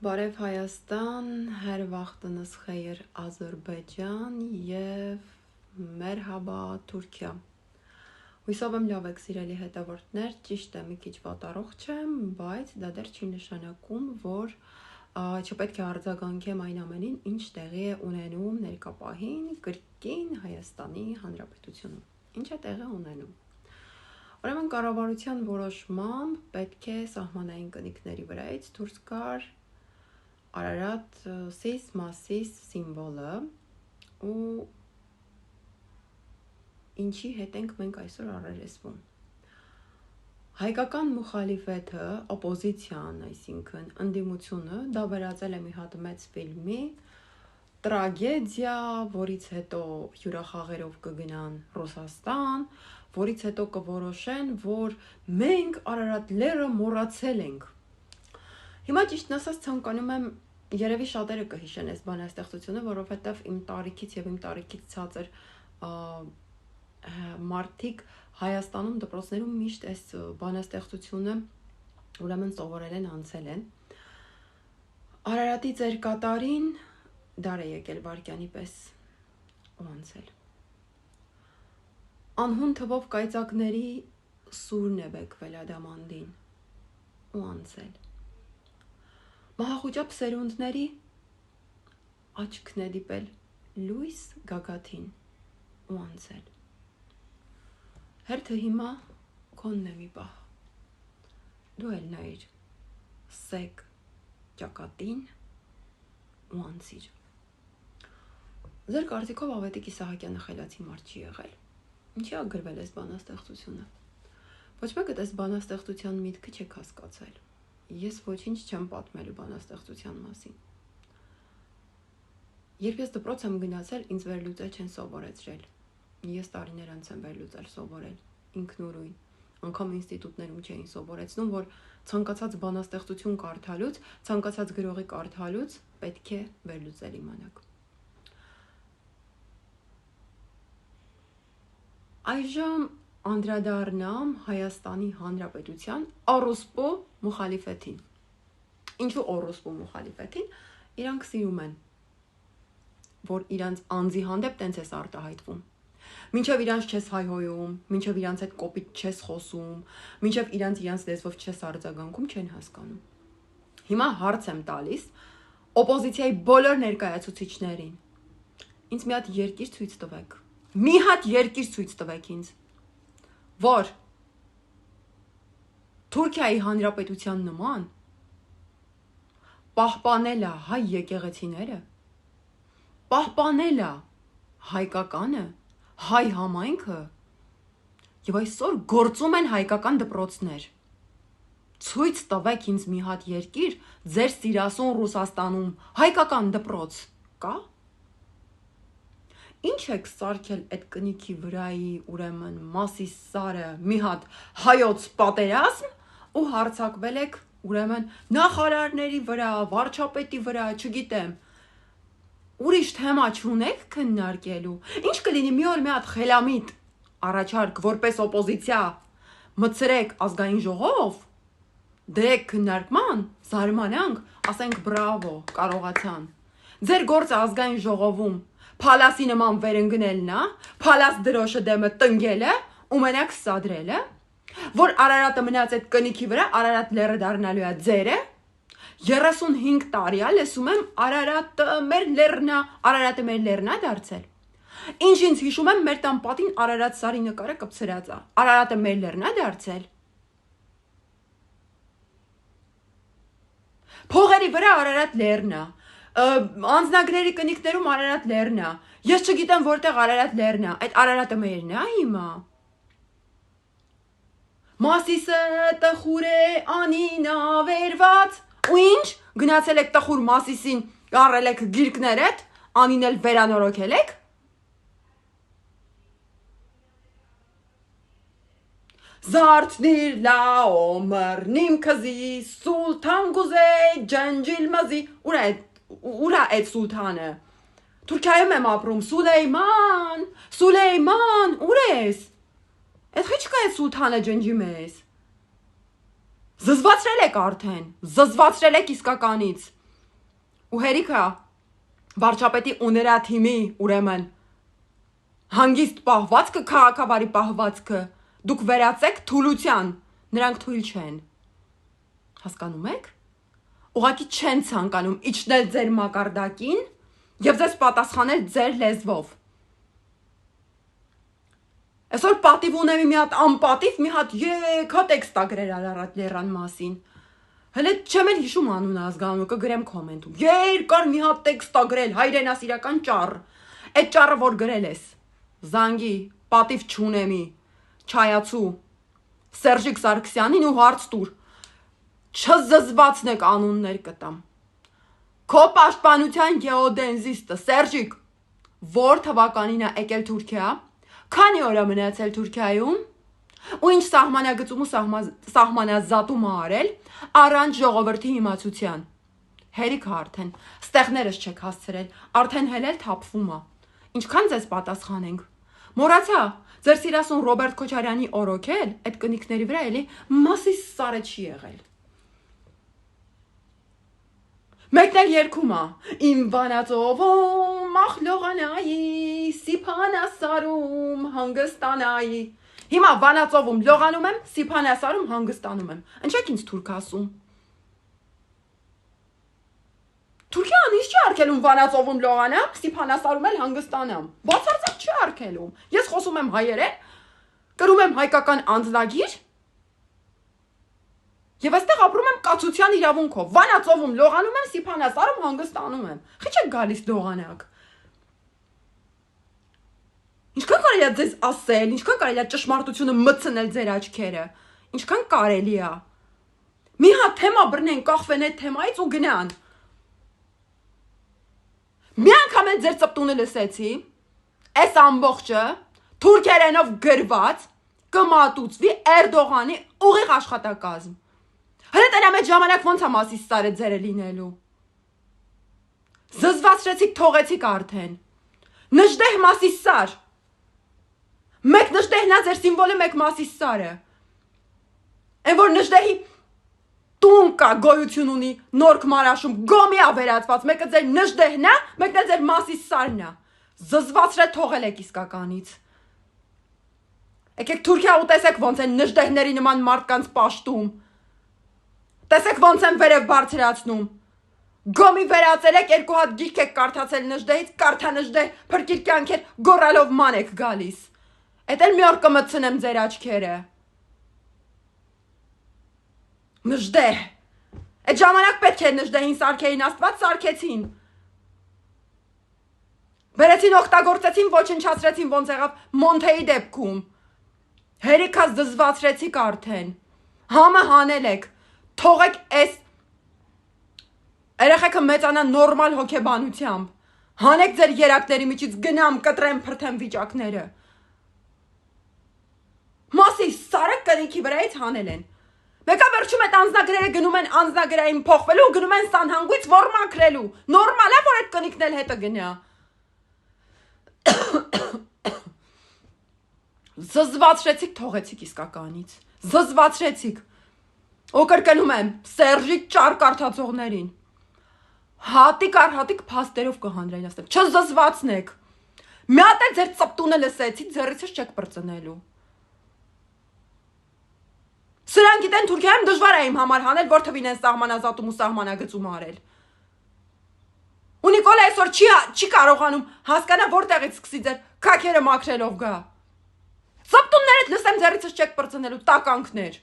Բարև Հայաստան, հեր վախտնս խեյր Ադրբեջան և մերհաբա Թուրքիա։ Հույսով եմ լավ եք սիրելի հետևորդներ, ճիշտ է մի քիչ վատառողջ եմ, բայց դա դեռ չի նշանակում, որ չպետք է արձագանքեմ այն ամենին, ինչ տեղի է ունենում ներկապահին կրկին Հայաստանի Հանրապետությունում։ Ինչ է տեղի ունենում։ Ուրեմն կառավարության որոշմամբ պետք է սահմանային կնիքների վրայից դուրս գար Արարատ սիս մասիս սիմվոլը ու ինչի հետ ենք մենք այսօր առերեսվում։ Հայկական մուխալիֆեթը, օպոզիցիան, այսինքն ընդդիմությունը, դա վերածել է մի հատ մեծ ֆիլմի, տրագեդիա, որից հետո հյուրախաղերով կգնան Ռուսաստան, որից հետո կորոշեն, որ մենք Արարատ լեռը մոռացել ենք։ Հիմա ճիշտն ասած ցանկանում եմ երևի շատերը կհիշեն այս բանաստեղծությունը, որովհետև իմ տարիքից եւ իմ տարիքից ցածր մարդիկ Հայաստանում դպրոցներում միշտ այս բանաստեղծությունը ուրեմն սովորել են, անցել են։ Արարատի ծեր կատարին դար է եկել վարքյանի պես ու անցել։ Անհուն թվով կայծակների սուրն է բեկվել ադամանդին ու անցել։ Մահախուճապ սերունդների աչքն է դիպել լույս գագաթին ու անցել։ Հերթը հիմա քոնն է մի պահ։ Դու էլ նայիր սեկ ճակատին ու անցիր։ Ձեր կարծիքով Ավետիք Իսահակյանը խելացի մարդ չի եղել։ Ինչի է գրվել այս բանաստեղծությունը։ Ոչ մեկը այս բանաստեղծության միտքը չեք հասկացել։ Ես ոչինչ չեմ պատմելու բանաստեղծության մասին։ Երբ ես դպրոց եմ գնացել, ինձ վերլուծել չեն սովորեցրել։ Ես տարիներ անց եմ վերլուծել սովորել, ինքնուրույն։ Անգամ ինստիտուտներում չէին սովորեցնում, որ ցանկացած բանաստեղծություն կարդալուց, ցանկացած գրողի կարդալուց պետք է վերլուծել իմանաք։ Այժմ անդրադառնամ Հայաստանի Հանրապետության առոսպո մուխալիֆեթին։ Ինչու առոսպո մուխալիֆեթին, իրանք սիրում են, որ իրանց անձի հանդեպ տենց ես արտահայտվում։ Մինչև իրանց չես հայհոյում, մինչև իրանց հետ կոպիտ չես խոսում, մինչև իրանց լեզվով չես արձագանքում, չեն հասկանում։ Հիմա հարց եմ տալիս օպոզիցիայի բոլոր ներկայացուցիչներին։ Ինձ մի հատ երկիր ցույց տվեք։ Մի հատ երկիր ցույց տվեք ինձ, որ Թուրքիայի Հանրապետության նման պահպանել է հայ եկեղեցիները, պահպանել է հայկականը, հայ համայնքը եւ այսօր գործում են հայկական դպրոցներ։ Ցույց տվեք ինձ մի հատ երկիր ձեր սիրասուն Ռուսաստանում հայկական դպրոց կա։ Ինչ եք սարքել այդ կնիքի վրայի ուրեմն մասիս սարը մի հատ հայոց պատերազմ ու հարցակվել եք ուրեմն նախարարների վրա, վարչապետի վրա, չգիտեմ։ Ուրիշ թեմա չունեք քննարկելու։ Ինչ կլինի մի օր մի հատ խելամիտ առաջարկ որպես օպոզիցիա մցրեք ազգային ժողով, դրեք քննարկման, զարմանանք, ասենք բրավո, կարողացան։ Ձեր գործը ազգային ժողովում Փալասի նման վերընկնելն է, Փալաս դրոշը դեմը տնգելը ու մենակ սադրելը, որ Արարատը մնաց այդ կնիքի վրա, Արարատ լեռը դառնալու է ձերը, 35 տարի է լսում եմ Արարատը մեր լեռնա դարձել։ Ինչ հիշում եմ մեր տան պատին Արարատ սարի նկարը կպցրած է, Արարատը մեր լեռնա դարձել։ Փողերի վրա Արարատ լեռն է, անձնագրերի կնիքներում Արարատ լեռն է, ես չգիտեմ որտեղ Արարատ լեռն է, այդ Արարատը մերն է հիմա։ Մասիսը տխուր է անինավերված, ու ինչ, գնացել եք տխուր Մասիսին, առել եք գիրկներ էդ, անին էլ վերանորոգել եք։ Զարթնիր լաոմր նիմքզի, սուլթան գուզե ջնջիլ մզի, ուր է այդ սուլթանը։ Թուրքիայում եմ ապրում, Սուլեյման, ուր ես։ Այդ խիչկա է սուլթանը ջնջի մեզ։ Զզվացրել եք արդեն, զզվացրել եք իսկականից։ ու հերիքա վարչապետի ու նրա թիմի ուրեմն հանգիստ պահվածքը, քաղաքավարի պահվածքը դուք վերածեք թուլության, նրանք թույլ չեն։ Հասկանում եք։ Ուղղակի չեն ցանկանում իջնել ձեր մակարդակին եւ ձեզ պատասխանել ձեր լեզվով։ Այսօր պատիվ ունեմ մի հատ անպատիվ, մի հատ եկա տեքստ ա գրել Արարատ Լեռան մասին։ Հələ չեմ էլ հիշում անունը ազգանունը, կգրեմ կոմենտում։ Երկար մի հատ տեքստ ա գրել, հայրենասիրական ճառ։ Այդ ճառը որ գրել ես, զանգի, պատիվ չունեմի, չայացու, Սերժիկ Սարգսյանին ու հարց տուր։ Չզզվածնեք անուններ կտամ։ Քո պաշտպանության գեոդենզիստը Սերժիկ որ թվականին է եկել Թուրքիա, քանի օր է մնացել Թուրքիայում, ու ինչ սահմանագծում ու սահմանազատում է արել առանց ժողովրդի իմացության։ Հերիք արդեն, ստեղներս չեք հասցրել, արդեն հելել թափվում է։ Ինչքան ձեզ պատասխանենք։ Մոռացա, ձեր սիրասուն Ռոբերտ Քոչարյանի օրոքել, այդ կնիկների վրա էլի մասիս սարը չի եղել։ Մեկն էլ երգում է. Իմ վանածովում ախլողանայի, սիփանասարում հանգստանայի։ Հիմա վանածովում լողանում եմ, սիփանասարում հանգստանում եմ։ Ինչեք ինձ թուրք ասում։ Թուրքիան ինչ չի արգելում վանածովում լողանամ, սիփանասարում էլ հանգստանամ։ Բացարձակ չի արգելում։ Ես խոսում եմ հայերեն, կրում եմ հայկական անձնագիր, եւ այստեղ ապրում եմ կացության իրավունքով։ Վանածովում լողանում եմ, սիփանասարում հանգստանում եմ։ Խիչ եք գալիս դողանակ։ Ինչքան կարելի է ձեզ ասել, ինչքան կարելի է ճշմարտությունը մտցնել ձեր աչքերը։ Ինչքան կարելի է։ Մի հատ թեմա բռնեն, կախվեն այդ թեմայից ու գնան։ Մի անգամ էլ ձեր ծպտունը լսեցի, այս ամբողջը թուրքերենով գրված կմատուցվի Էրդողանի ուղիղ աշխատակազմ։ Հələ տենամ այդ ժամանակ ոնց է Մասիս սարը ձերը լինելու։ Զզվացրեցիք, թողեցիք արդեն։ Նժդեհ Մասիս սար։ Մեկ նժդեհն է ձեր սիմվոլը, մեկ Մասիս սարը։ Այն որ նժդեհի տուն կա, գոյություն ունի Նորք Մարաշում, գոմի է վերածված, մեկը ձեր նժդեհն է, մեկն է ձեր Մասիս սարն է։ Զզվացրել թողել եք իսկականից։ Եկեք Թուրքիա ու տեսեք ոնց են նժդեհների նման մարդկանց պաշտում։ Տեսեք ոնց են վերև բարձրացնում։ Գոմի վերածել եք, երկու հատ գիրք եք կարդացել նժդեհից, կարդա նժդեհ, փրկիր կյանքեր, գոռալով ման եք գալիս։ Էդ էլ մի օր կմտցնեմ ձեր աչքերը։ Նժդեհ։ Այդ ժամանակ պետք է նժդեհին սարքեին, Աստված սարքեցին։ Բերեցին, օգտագործեցին, ոչնչացրեցին, ոնց եղավ Մոնթեի դեպքում։ Հերիքա զզվացրեցիք արդեն։ Համը հանել եք։ Թողեք այս երեխեքը մեծանան նորմալ հոգեբանությամբ։ Հանեք ձեր երակների միջից, գնամ, կտրեմ, փրթեմ վիճակները։ Մասի սարը կնիքի վրայից հանել են։ Մեկը վերջում այդ անձնագրերը գնում են անձնագրային փոխվելու ու գնում են սանհանգույց որ մաքրելու։ Նորմալ է, որ այդ կնիկն էլ հետը գնա։ Զզվացրեցիք, թողեցիք իսկականից։ Զզվացրեցիք։ Ու կրկնում եմ, Սերժիկ ճար կարդացողներին։ Հատիկ առ հատիկ փաստերով կհանդրեին ասեմ, չզզվացնեք։ Մի հատ էլ ձեր ծպտունը լսեցի, ձեռիցս չեք պրծնելու։ Սրանք գիտեն Թուրքիայում դժվար է իմ համար հանել, որ թվին են սահմանազատում ու սահմանագծում արել։ Ու Նիկոլը այսօր չի կարողանում հասկանա որտեղից սկսի ձեր քաքերը մաքրելով գա։ Ծպտուններդ լսեմ, ձեռիցս չեք պրծնելու, տականքներ։